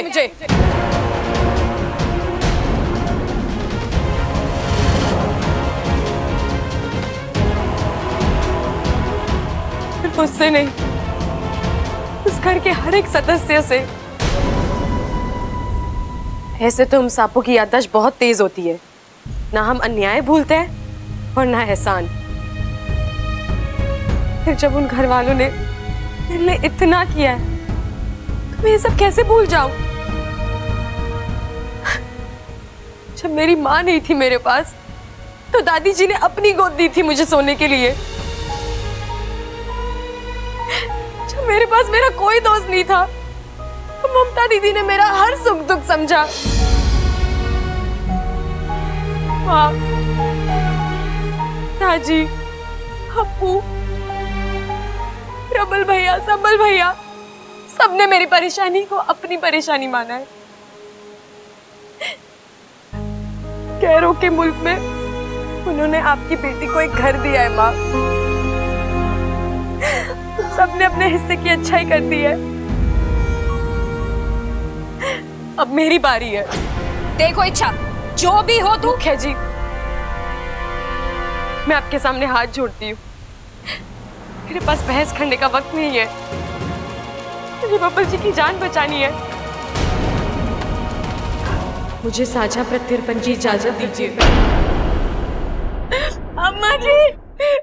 मुझे। सिर्फ उससे नहीं, उस घर के हर एक सदस्य से। ऐसे तो हम सांपों की याददाश्त बहुत तेज होती है, ना हम अन्याय भूलते हैं और ना एहसान। फिर जब उन घर वालों ने मेरे लिए इतना किया है, तो मैं ये सब कैसे भूल जाऊं? जब मेरी माँ नहीं थी मेरे पास, तो दादी जी ने अपनी गोद दी थी मुझे सोने के लिए। जब मेरे पास मेरा कोई दोस्त नहीं था, तो ममता दीदी ने मेरा हर सुख दुख समझा। माँ, दादी, अप्पू, प्रबल भैया, सबल भैया, सबने मेरी परेशानी को अपनी परेशानी माना है। गैरों के मुल्क में उन्होंने आपकी बेटी को एक घर दिया है माँ। सबने अपने हिस्से की अच्छाई कर दी है। अब मेरी बारी है। देखो इच्छा, जो भी हो तू। है जी, मैं आपके सामने हाथ जोड़ती हूँ। मेरे पास बहस करने का वक्त नहीं है। मुझे बब्बल जी की जान बचानी है। मुझे साझा प्रत्यर्पण की इजाजत दीजिए। अम्मा जी,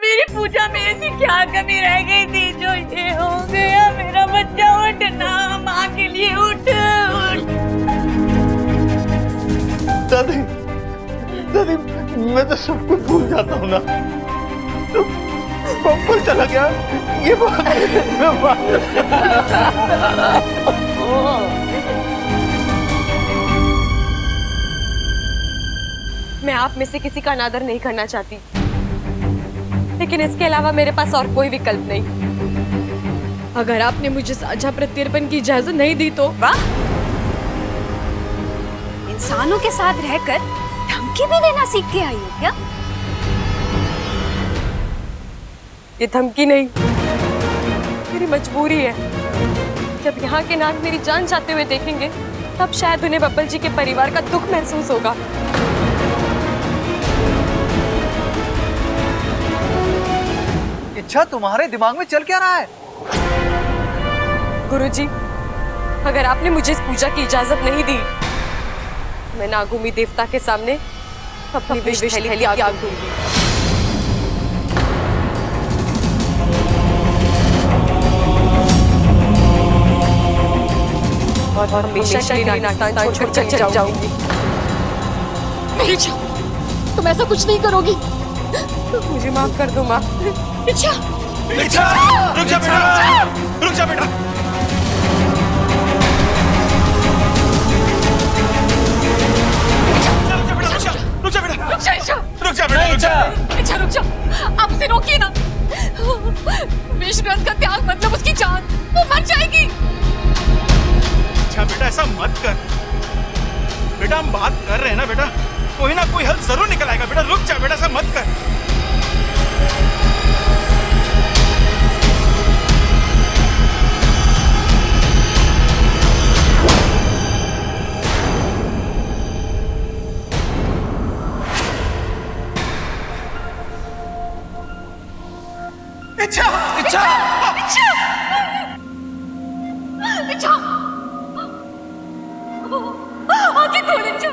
मेरी पूजा में ऐसी क्या कमी रह गई थी जो ये हो गया? मेरा बच्चा उठना, माँ के लिए उठ उठ। दादी, दादी, मैं तो सब कुछ भूल जाता हूँ ना। तो बब्बल चला गया, ये मैं आप में से किसी का अनादर नहीं करना चाहती, लेकिन इसके अलावा मेरे पास और कोई विकल्प नहीं। अगर आपने मुझे साझा प्रत्यर्पण की इजाजत नहीं दी तो। वाह, इंसानों के साथ रहकर धमकी भी देना सीख के आई हो क्या? ये धमकी नहीं, मेरी मजबूरी है। जब यहाँ के नाग मेरी जान चाहते हुए देखेंगे, तब शायद उन्हें बब्बल जी के परिवार का दुख महसूस होगा। इच्छा, तुम्हारे दिमाग में चल क्या रहा है? गुरुजी, अगर आपने मुझे इस पूजा की इजाजत नहीं दी, मैं नागुमी देवता के सामने अपनी विष थैली त्याग दूंगी। और हमेशा के लिए नागस्तान छोड़कर चली जाऊंगी। नहीं इच्छा, तुम ऐसा कुछ नहीं करोगी। मुझे माफ कर दो माँ। इच्छा, इच्छा, रुक जा बेटा, रुक जा बेटा। रुक जा बेटा, रुक जा बेटा, इच्छा रुक जा, अब से रोकिए ना। विश्वनाथ का त्याग मतलब उसकी जान, वो मर जाएगी। अच्छा बेटा, ऐसा मत कर बेटा, हम बात कर रहे हैं ना बेटा, कोई ना कोई हल जरूर निकल आएगा बेटा। रुक जा बेटा, ऐसा मत कर। इच्छा, इच्छा, इच्छा, इच्छा, आगे खोल इच्छा।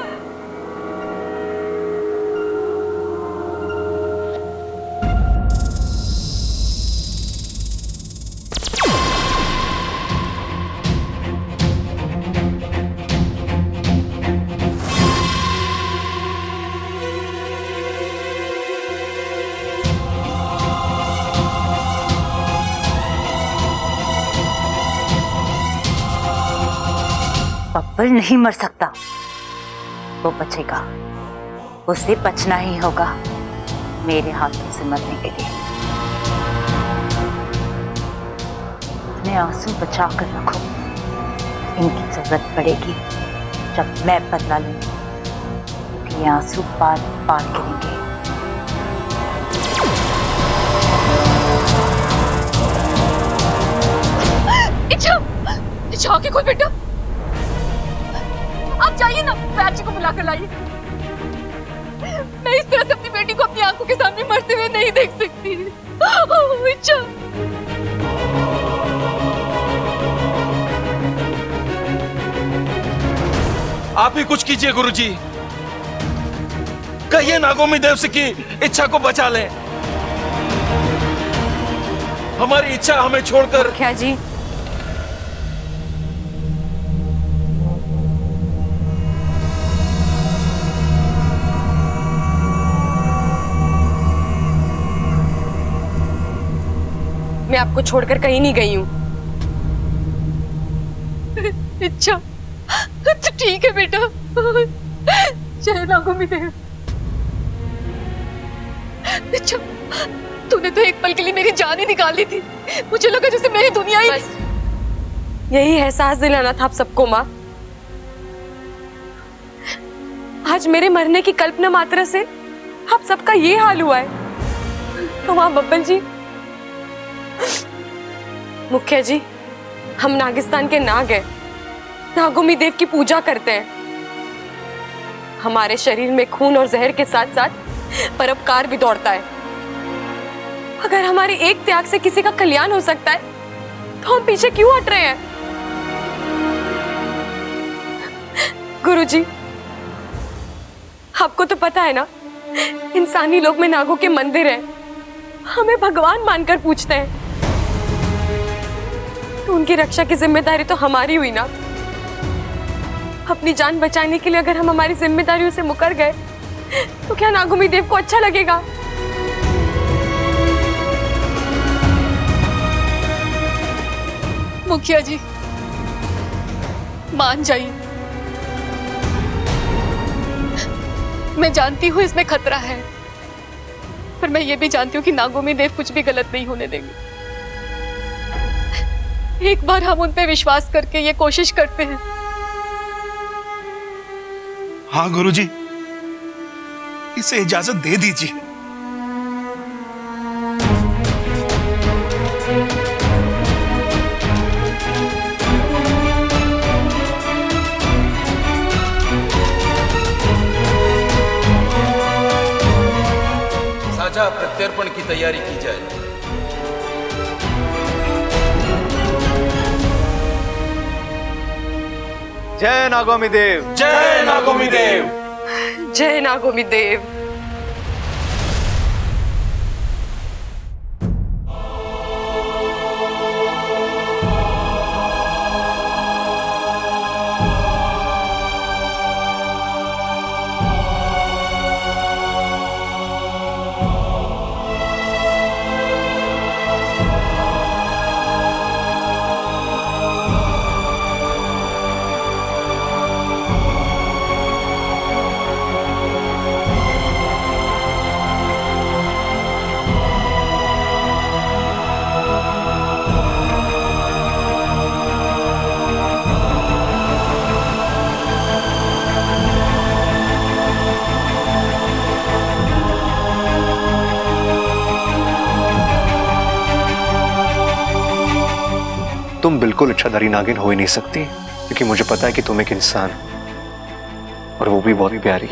बब्बल नहीं मर सकता, वो बचेगा। उसे बचना ही होगा मेरे हाथों से मरने के लिए। अपने आंसू बचा कर रखो, इनकी जरूरत पड़ेगी जब मैं बदला लूंगी। ये आंसू बार बार गिरेंगे। इच्छा, इच्छा आके खोल बेटा। चाची को बुला कर लाइए। मैं इस तरह से अपनी बेटी को अपनी आंखों के सामने मरते हुए नहीं देख सकती। इच्छा, आप ही कुछ कीजिए गुरुजी। कहिए नागोमी देव से कि इच्छा को बचा लें। हमारी इच्छा हमें छोड़कर। मुखिया जी, मैं आपको छोड़कर कहीं नहीं गई हूँ। इच्छा, तो ठीक है बेटा। जय नागोमी देव। इच्छा, तूने तो एक पल के लिए मेरी जान ही निकाली थी। मुझे लगा जैसे मेरी दुनिया ही। बस यही एहसास दिलाना था आप सबको माँ। आज मेरे मरने की कल्पना मात्र से आप सबका ये हाल हुआ है। तो माँ बब्बल जी, मुखिया जी, हम नागिस्तान के नाग हैं, नागोमी देव की पूजा करते हैं। हमारे शरीर में खून और जहर के साथ साथ परोपकार भी दौड़ता है। अगर हमारे एक त्याग से किसी का कल्याण हो सकता है तो हम पीछे क्यों हट रहे हैं? गुरुजी, आपको तो पता है ना, इंसानी लोक में नागों के मंदिर हैं, हमें भगवान मानकर पूछते हैं। तो उनकी रक्षा की जिम्मेदारी तो हमारी हुई ना। अपनी जान बचाने के लिए अगर हम हमारी जिम्मेदारियों से मुकर गए तो क्या नागोमी देव को अच्छा लगेगा? मुखिया जी, मान जाइए। मैं जानती हूँ इसमें खतरा है, पर मैं ये भी जानती हूँ कि नागोमी देव कुछ भी गलत नहीं होने देंगे। एक बार हम उन पे विश्वास करके ये कोशिश करते हैं। हाँ गुरुजी, इसे इजाजत दे दीजिए। साझा प्रत्यर्पण की तैयारी की जाए। जय नागोमी देव। जय नागोमी देव। जय नागोमी देव। तुम बिल्कुल इच्छाधारी नागिन हो ही नहीं सकती, क्योंकि मुझे पता है कि तुम एक इंसान हो, और वो भी बहुत प्यारी।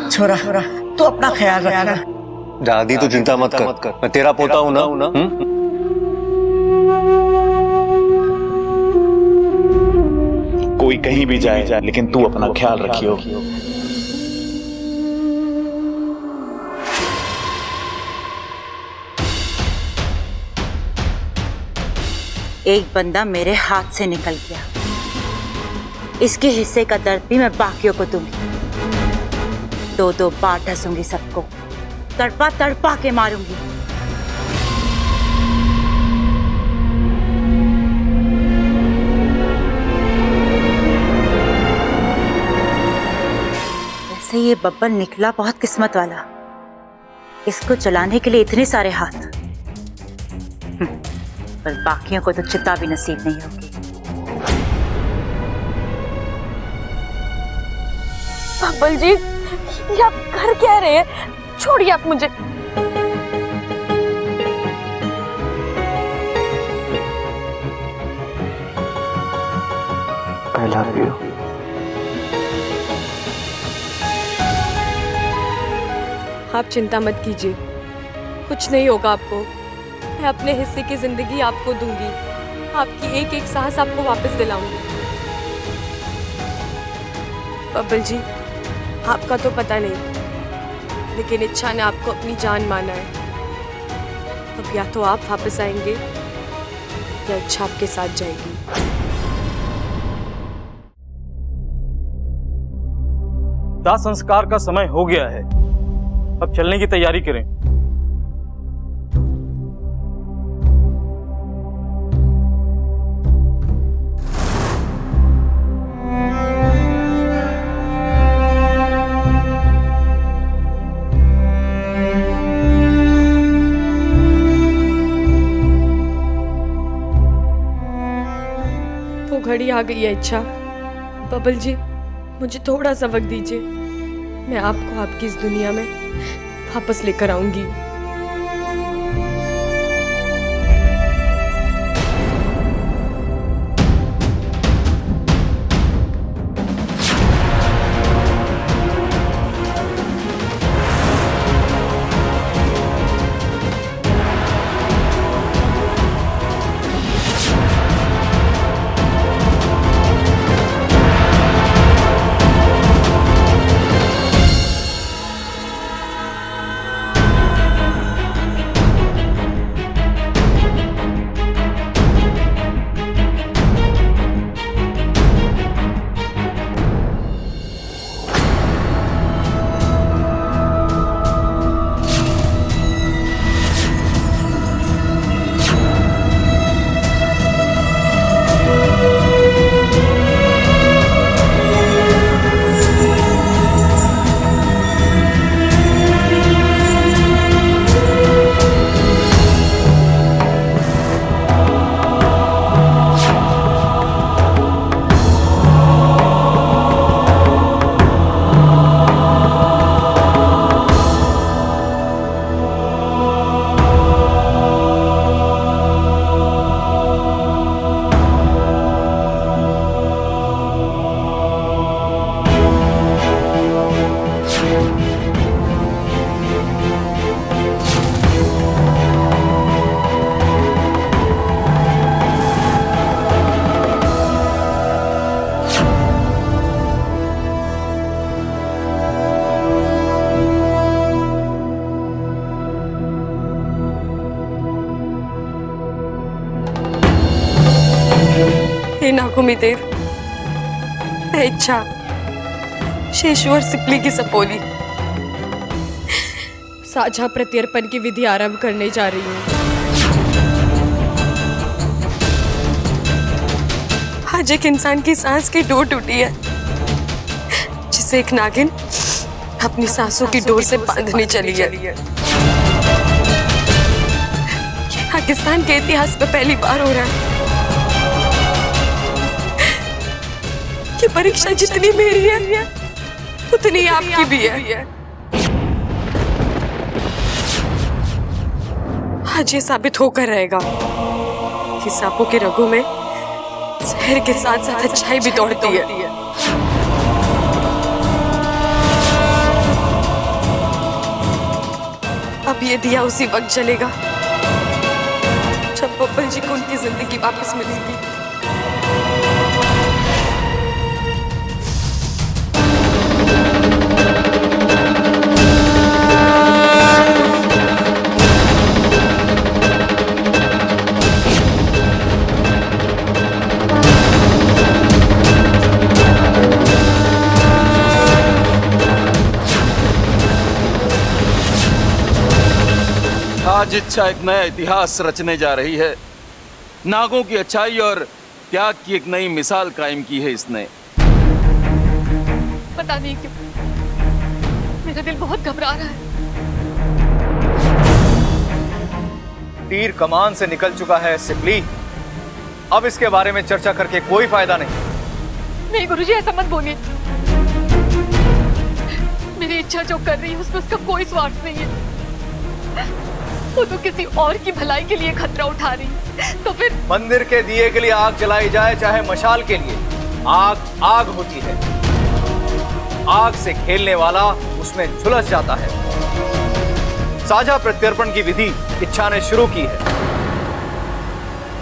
छोरा, तू अपना ख्याल रखना। दादी तू चिंता मत कर, मैं तेरा पोता हूं ना। कोई कहीं भी जाए, लेकिन तू अपना ख्याल रखियो। एक बंदा मेरे हाथ से निकल गया, इसके हिस्से का दर्द भी मैं बाकियों को दूंगी। दो बार ढसूंगी सबको, तड़पा तड़पा के मारूंगी। वैसे ये बब्बल निकला बहुत किस्मत वाला, इसको चलाने के लिए इतने सारे हाथ, पर बाकियों को तो चिता भी नसीब नहीं होगी। बब्बल जी, ये आप कर क्या रहे हैं? छोड़िए आप मुझे। I love you. आप चिंता मत कीजिए, कुछ नहीं होगा आपको। मैं अपने हिस्से की जिंदगी आपको दूंगी, आपकी एक एक सांस आपको वापस दिलाऊंगी। बब्बल जी, आपका तो पता नहीं, लेकिन इच्छा ने आपको अपनी जान माना है। अब या तो आप वापस आएंगे या इच्छा आपके साथ जाएगी। दाह संस्कार का समय हो गया है, अब चलने की तैयारी करें। वो घड़ी आ गई है इच्छा। बबल जी, मुझे थोड़ा सा वक्त दीजिए, मैं आपको आपकी इस दुनिया में वापस लेकर आऊंगी। हे नागुमी देव, हे इच्छा, शेषवर सिपली की सपोली, साझा प्रत्यर्पण की विधि आरंभ करने जा रही हूँ। आज एक इंसान की सांस की डोर टूटी है, जिसे एक नागिन अपनी सांसों की डोर से बांधने चली है। पाकिस्तान के इतिहास में पहली बार हो रहा है। ये परीक्षा जितनी मेरी है, उतनी आपकी भी है। आज ये साबित होकर रहेगा कि सांपों के रगों में जहर के साथ साथ अच्छाई भी दौड़ती है। अब ये दिया उसी वक्त जलेगा जब बब्बल जी को उनकी जिंदगी वापस मिलेगी। आज इच्छा एक नया इतिहास रचने जा रही है। नागों की अच्छाई और त्याग की एक नई मिसाल कायम की है इसने। पता नहीं क्यों मेरा दिल बहुत घबरा रहा है। तीर कमान से निकल चुका है सिपली, अब इसके बारे में चर्चा करके कोई फायदा नहीं। नहीं गुरुजी, ऐसा मत बोलिए। मेरे मेरी इच्छा जो कर रही है उसमें उसका कोई स्वार्थ नहीं है। वो तो किसी और की भलाई के लिए खतरा उठा रही है। तो फिर मंदिर के दिए के लिए आग जलाई जाए चाहे मशाल के लिए, आग आग होती है। आग से खेलने वाला उसमें झुलस जाता है। साझा प्रत्यर्पण की विधि इच्छा ने शुरू की है।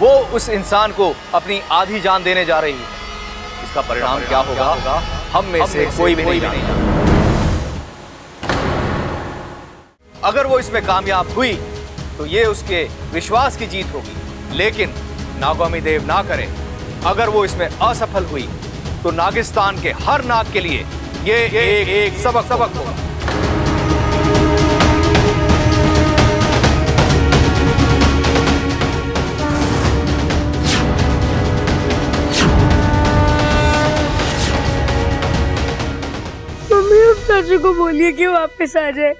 वो उस इंसान को अपनी आधी जान देने जा रही है। इसका परिणाम क्या होगा हम में से कोई भी नहीं जानता। अगर वो इसमें कामयाब हुई तो ये उसके विश्वास की जीत होगी, लेकिन नागोमी देव ना करे। अगर वो इसमें असफल हुई तो नागिस्तान के हर नाग के लिए ये एक सबक होगा। मम्मी अब चाचू को बोलिए कि वापस आ जाए।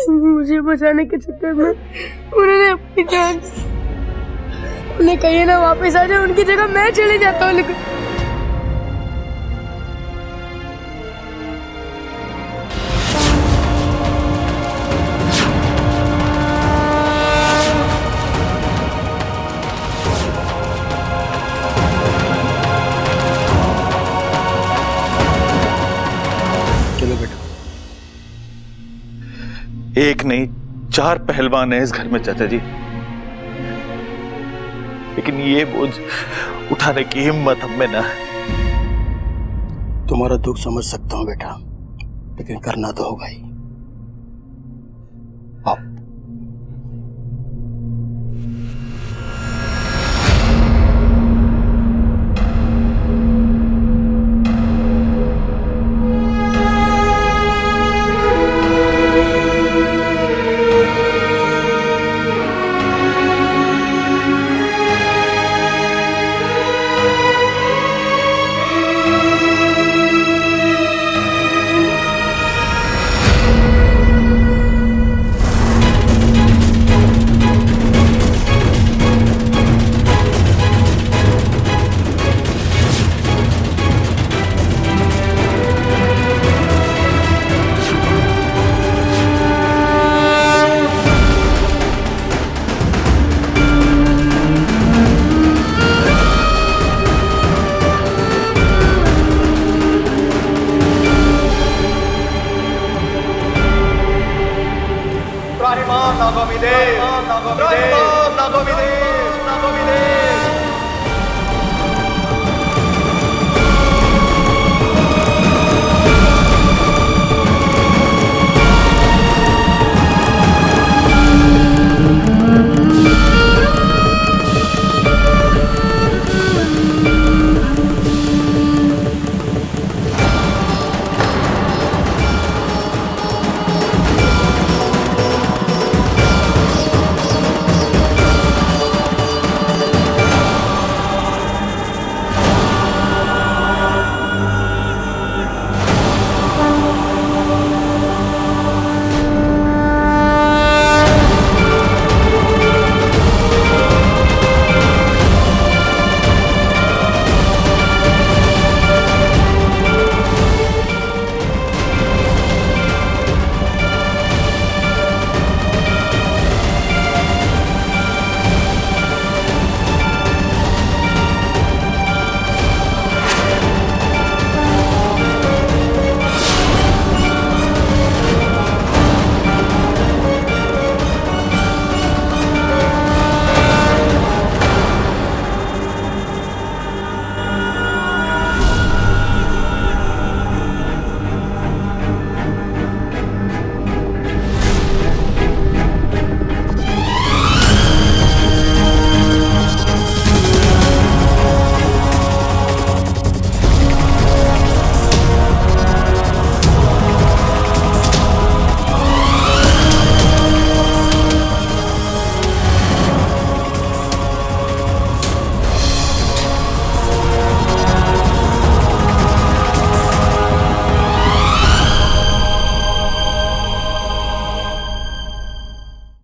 मुझे बचाने के चक्कर में उन्होंने अपनी जान, उन्हें कहिए ना वापस आ जाए, उनकी जगह मैं चले जाता हूँ। लेकिन चलो बेटा। एक नहीं 4 पहलवान है इस घर में चाचा जी, लेकिन ये बोझ उठाने की हिम्मत हम में ना है। तुम्हारा दुख समझ सकता हूँ बेटा, लेकिन करना तो होगा ही।